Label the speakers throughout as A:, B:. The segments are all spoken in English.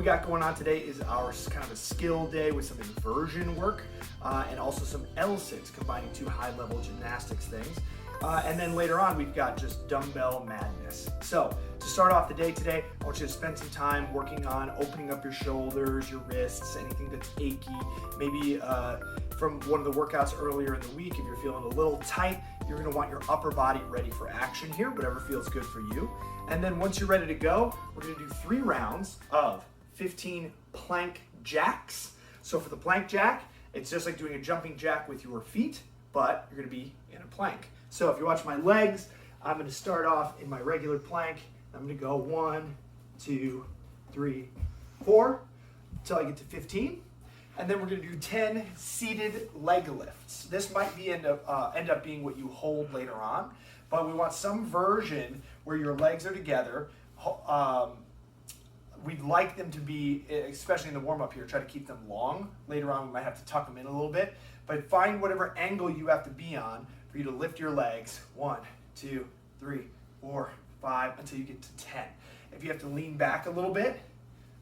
A: we got going on today is our kind of a skill day with some inversion work and also some L-sits, combining two high-level gymnastics things. And then later on, we've got just dumbbell madness. So to start off the day today, I want you to spend some time working on opening up your shoulders, your wrists, anything that's achy. Maybe from one of the workouts earlier in the week, if you're feeling a little tight, you're gonna want your upper body ready for action here, whatever feels good for you. And then once you're ready to go, we're gonna do 3 rounds of 15 plank jacks. So for the plank jack, it's just like doing a jumping jack with your feet, but you're gonna be in a plank. So if you watch my legs, I'm gonna start off in my regular plank. I'm gonna go 1, 2, 3, 4, until I get to 15. And then we're gonna do 10 seated leg lifts. This might be end up being what you hold later on, but we want some version where your legs are together. We'd like them to be, especially in the warm-up here, try to keep them long. Later on, we might have to tuck them in a little bit, but find whatever angle you have to be on for you to lift your legs. 1, 2, 3, 4, 5, until you get to 10. If you have to lean back a little bit,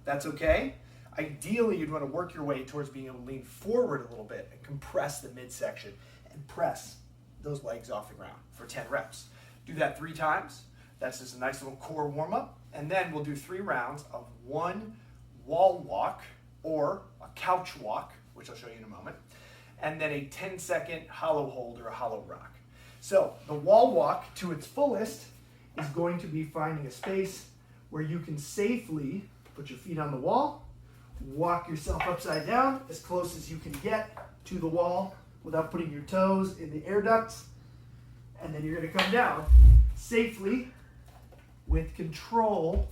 A: that's okay. Ideally, you'd want to work your way towards being able to lean forward a little bit and compress the midsection and press those legs off the ground for 10 reps. Do that 3 times. That's just a nice little core warm-up. And then we'll do 3 rounds of 1 wall walk or a couch walk, which I'll show you in a moment, and then a 10-second hollow hold or a hollow rock. So the wall walk to its fullest is going to be finding a space where you can safely put your feet on the wall, walk yourself upside down as close as you can get to the wall without putting your toes in the air ducts, and then you're going to come down safely with control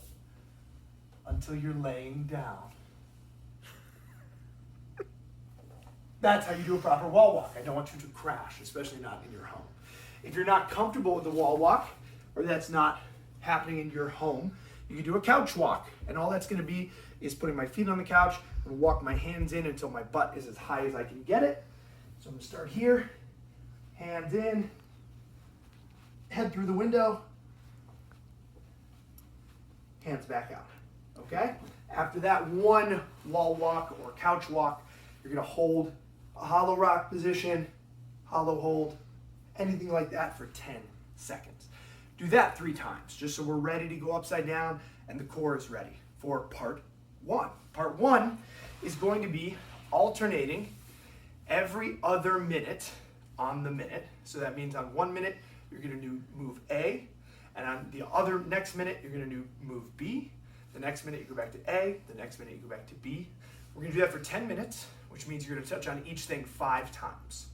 A: until you're laying down. That's how you do a proper wall walk. I don't want you to crash, especially not in your home. If you're not comfortable with the wall walk, or that's not happening in your home, you can do a couch walk. And all that's gonna be is putting my feet on the couch and walk my hands in until my butt is as high as I can get it. So I'm gonna start here, hands in, head through the window, hands back out, okay? After that 1 wall walk or couch walk, you're gonna hold a hollow rock position, hollow hold, anything like that for 10 seconds. Do that 3 times, just so we're ready to go upside down and the core is ready for part 1. Part 1 is going to be alternating every other minute on the minute. So that means on 1 minute, you're gonna do move A, and on the other next minute, you're gonna do move B. The next minute, you go back to A. The next minute, you go back to B. We're gonna do that for 10 minutes, which means you're gonna touch on each thing 5 times,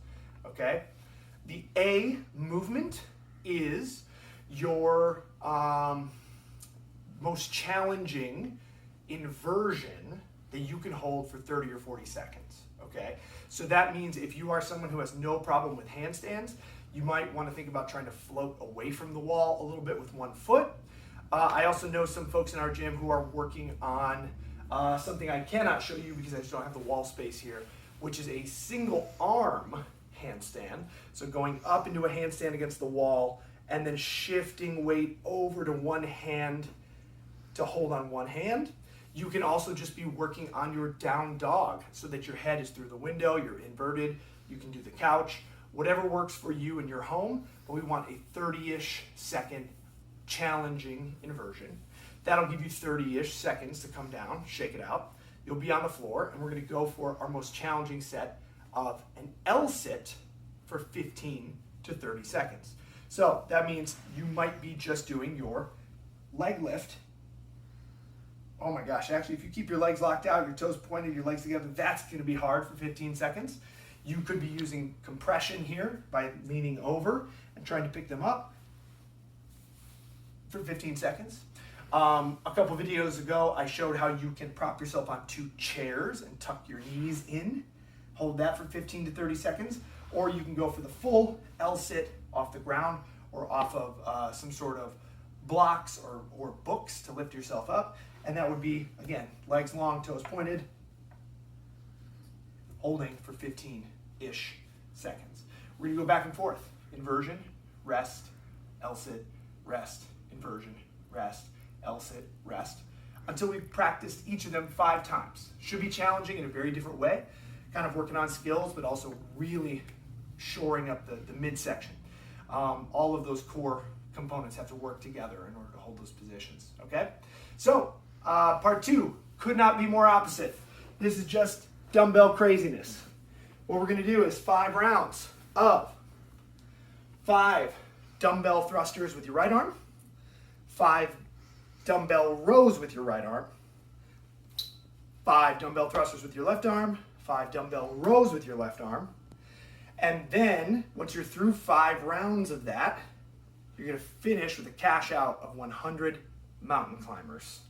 A: okay? The A movement is your most challenging inversion that you can hold for 30 or 40 seconds, okay? So that means if you are someone who has no problem with handstands, you might want to think about trying to float away from the wall a little bit with 1 foot. I also know some folks in our gym who are working on something I cannot show you because I just don't have the wall space here, which is a single arm handstand. So going up into a handstand against the wall and then shifting weight over to one hand to hold on one hand. You can also just be working on your down dog so that your head is through the window, you're inverted, you can do the couch, whatever works for you in your home, but we want a 30-ish second challenging inversion. That'll give you 30-ish seconds to come down, shake it out. You'll be on the floor, and we're gonna go for our most challenging set of an L-sit for 15 to 30 seconds. So that means you might be just doing your leg lift. Oh my gosh, actually, if you keep your legs locked out, your toes pointed, your legs together, that's gonna be hard for 15 seconds. You could be using compression here by leaning over and trying to pick them up for 15 seconds. A couple videos ago, I showed how you can prop yourself on 2 chairs and tuck your knees in. Hold that for 15 to 30 seconds. Or you can go for the full L-sit off the ground or off of some sort of blocks or books to lift yourself up. And that would be, again, legs long, toes pointed, holding for 15-ish seconds. We're gonna go back and forth. Inversion, rest, L-sit, rest, inversion, rest, L-sit, rest. until we've practiced each of them 5 times. Should be challenging in a very different way, kind of working on skills, but also really shoring up the midsection. All of those core components have to work together in order to hold those positions, okay? So, part 2, could not be more opposite. This is just dumbbell craziness. What we're gonna do is 5 rounds of 5 dumbbell thrusters with your right arm, 5 dumbbell rows with your right arm, 5 dumbbell thrusters with your left arm, 5 dumbbell rows with your left arm, and then once you're through 5 rounds of that, you're gonna finish with a cash out of 100 mountain climbers.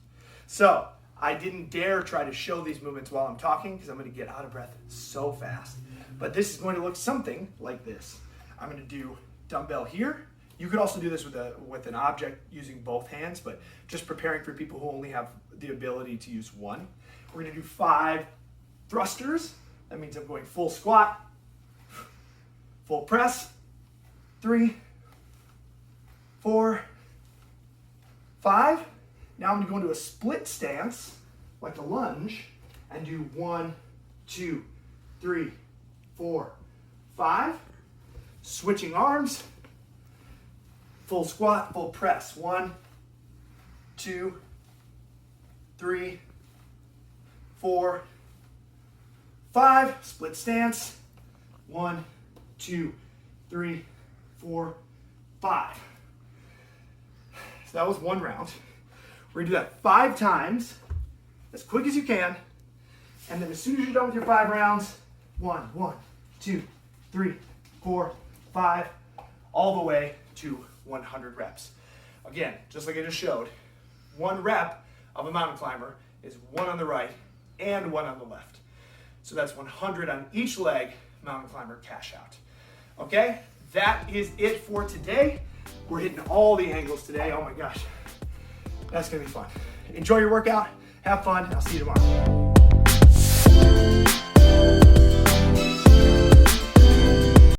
A: So I didn't dare try to show these movements while I'm talking because I'm gonna get out of breath so fast. But this is going to look something like this. I'm gonna do dumbbell here. You could also do this with an object using both hands, but just preparing for people who only have the ability to use one. We're gonna do 5 thrusters. That means I'm going full squat, full press, 3, 4, 5. Now I'm gonna go into a split stance, like a lunge, and do 1, 2, 3, 4, 5. Switching arms, full squat, full press. 1, 2, 3, 4, 5. Split stance. 1, 2, 3, 4, 5. So that was 1 round. We're gonna do that 5 times, as quick as you can. And then as soon as you're done with your 5 rounds, 1, 2, 3, 4, 5, all the way to 100 reps. Again, just like I just showed, 1 rep of a mountain climber is 1 on the right and 1 on the left. So that's 100 on each leg, mountain climber cash out. Okay, that is it for today. We're hitting all the angles today. Oh my gosh, that's gonna be fun. Enjoy your workout, have fun, I'll see you tomorrow.